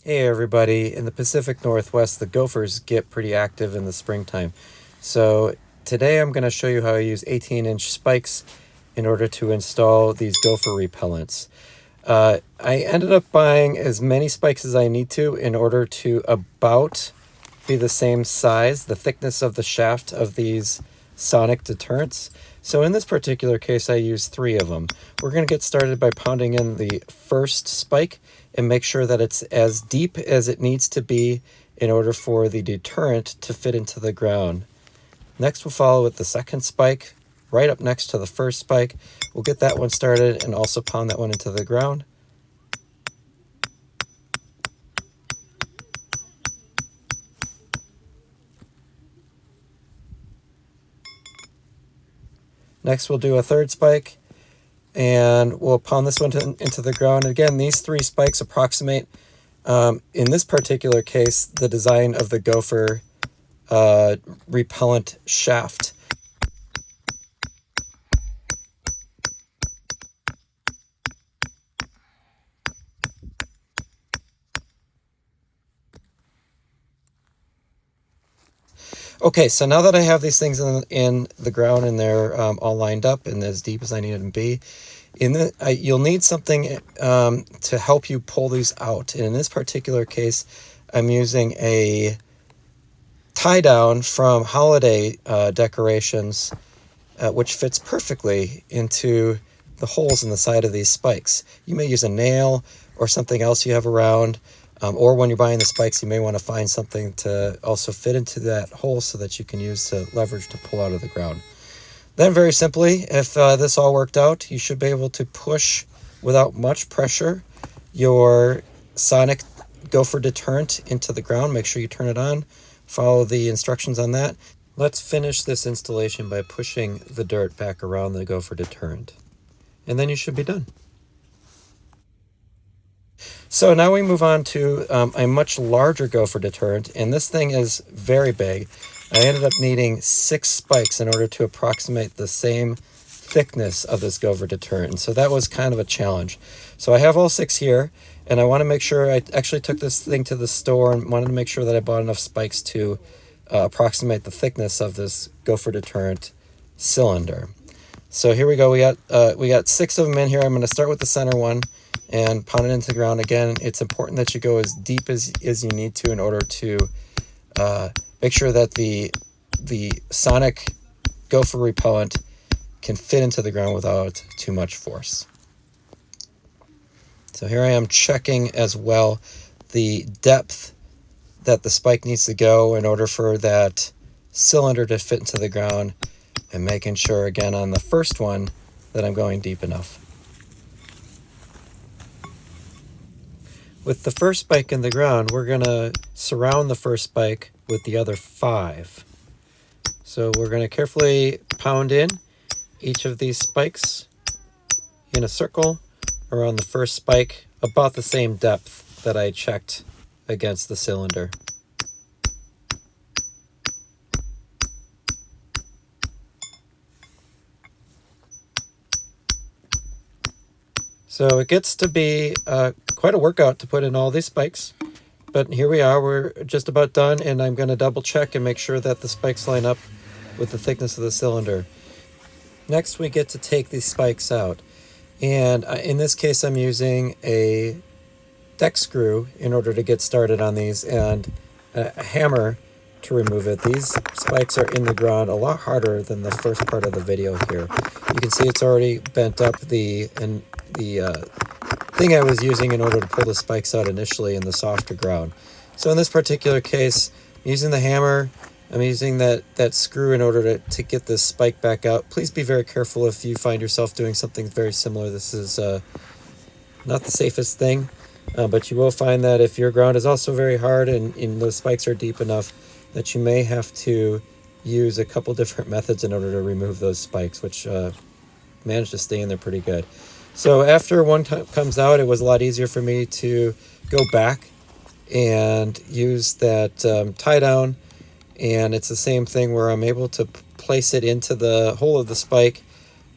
Hey everybody, in the Pacific Northwest, the gophers get pretty active in the springtime. So today I'm going to show you how I use 18-inch spikes in order to install these gopher repellents. I ended up buying as many spikes as I need to in order to about be the same size, the thickness of the shaft of these sonic deterrents. So in this particular case, I use 3 of them. We're going to get started by pounding in the first spike and make sure that it's as deep as it needs to be in order for the deterrent to fit into the ground. Next, we'll follow with the second spike right up next to the first spike. We'll get that one started and also pound that one into the ground. Next, we'll do a third spike and we'll pound this one into the ground. Again, these 3 spikes approximate, in this particular case, the design of the gopher repellent shaft. Okay, so now that I have these things in the ground and they're all lined up and as deep as I need them to be, you'll need something to help you pull these out. And in this particular case, I'm using a tie down from holiday decorations, which fits perfectly into the holes in the side of these spikes. You may use a nail or something else you have around, or when you're buying the spikes, you may want to find something to also fit into that hole so that you can use to leverage to pull out of the ground. Then very simply, if this all worked out, you should be able to push without much pressure your sonic gopher deterrent into the ground. Make sure you turn it on. Follow the instructions on that. Let's finish this installation by pushing the dirt back around the gopher deterrent. And then you should be done. So now we move on to a much larger gopher deterrent, and this thing is very big. I ended up needing 6 spikes in order to approximate the same thickness of this gopher deterrent, and so that was kind of a challenge. So I have all 6 here, and I want to make sure I actually took this thing to the store and wanted to make sure that I bought enough spikes to approximate the thickness of this gopher deterrent cylinder. So here we go. We got 6 of them in here. I'm going to start with the center one and pound it into the ground. Again, it's important that you go as deep as you need to in order to make sure that the sonic gopher repellent can fit into the ground without too much force. So here I am checking as well the depth that the spike needs to go in order for that cylinder to fit into the ground, and making sure again on the first one that I'm going deep enough. With the first spike in the ground, we're going to surround the first spike with the other 5. So we're going to carefully pound in each of these spikes in a circle around the first spike, about the same depth that I checked against the cylinder. So it gets to be quite a workout to put in all these spikes, but here we are, we're just about done, and I'm going to double check and make sure that the spikes line up with the thickness of the cylinder. Next, we get to take these spikes out, and in this case I'm using a deck screw in order to get started on these, and a hammer to remove it. These spikes are in the ground a lot harder than the first part of the video here. You can see it's already bent up the thing I was using in order to pull the spikes out initially in the softer ground. So in this particular case, I'm using the hammer. I'm using that screw in order to get this spike back out. Please be very careful if you find yourself doing something very similar. This is not the safest thing, but you will find that if your ground is also very hard and those spikes are deep enough, that you may have to use a couple different methods in order to remove those spikes, which managed to stay in there pretty good. So after one comes out, it was a lot easier for me to go back and use that tie down, and it's the same thing where I'm able to place it into the hole of the spike,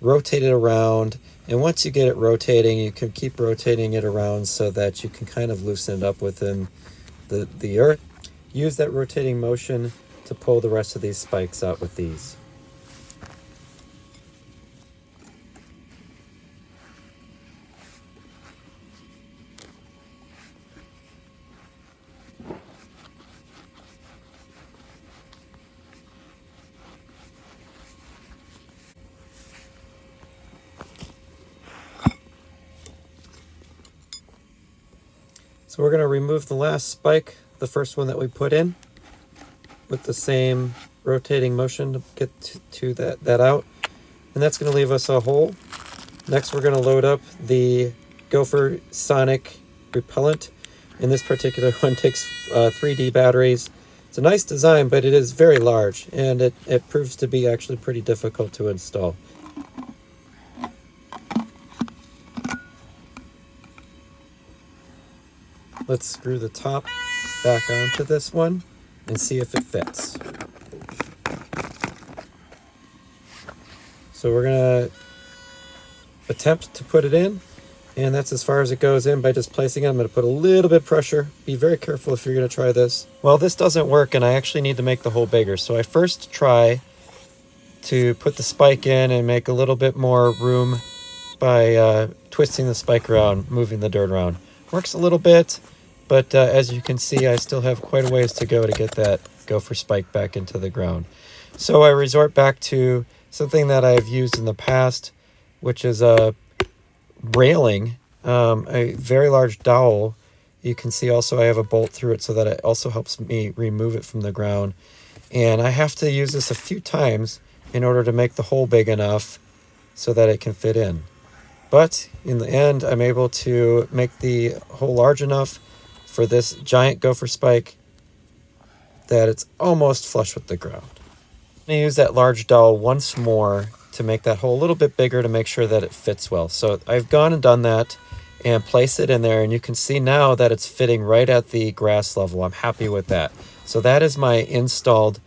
rotate it around, And once you get it rotating, you can keep rotating it around so that you can kind of loosen it up within the earth. Use that rotating motion to pull the rest of these spikes out with ease. So we're going to remove the last spike, the first one that we put in, with the same rotating motion to get to that out. And that's going to leave us a hole. Next we're going to load up the Gopher Sonic Repellent. And this particular one takes 3D batteries. It's a nice design, but it is very large, and it proves to be actually pretty difficult to install. Let's screw the top back onto this one and see if it fits. So we're going to attempt to put it in, and that's as far as it goes in by just placing it. I'm going to put a little bit of pressure. Be very careful if you're going to try this. Well, this doesn't work, and I actually need to make the hole bigger. So I first try to put the spike in and make a little bit more room by twisting the spike around, moving the dirt around. Works a little bit, but as you can see, I still have quite a ways to go to get that Gopher spike back into the ground. So I resort back to something that I've used in the past, which is a railing, a very large dowel. You can see also I have a bolt through it so that it also helps me remove it from the ground. And I have to use this a few times in order to make the hole big enough so that it can fit in. But in the end, I'm able to make the hole large enough for this giant Gopher spike that it's almost flush with the ground. I'm going to use that large dowel once more to make that hole a little bit bigger to make sure that it fits well. So I've gone and done that and placed it in there, and you can see now that it's fitting right at the grass level. I'm happy with that. So that is my installed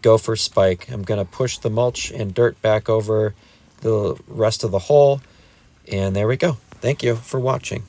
Gopher spike. I'm going to push the mulch and dirt back over the rest of the hole, and there we go. Thank you for watching.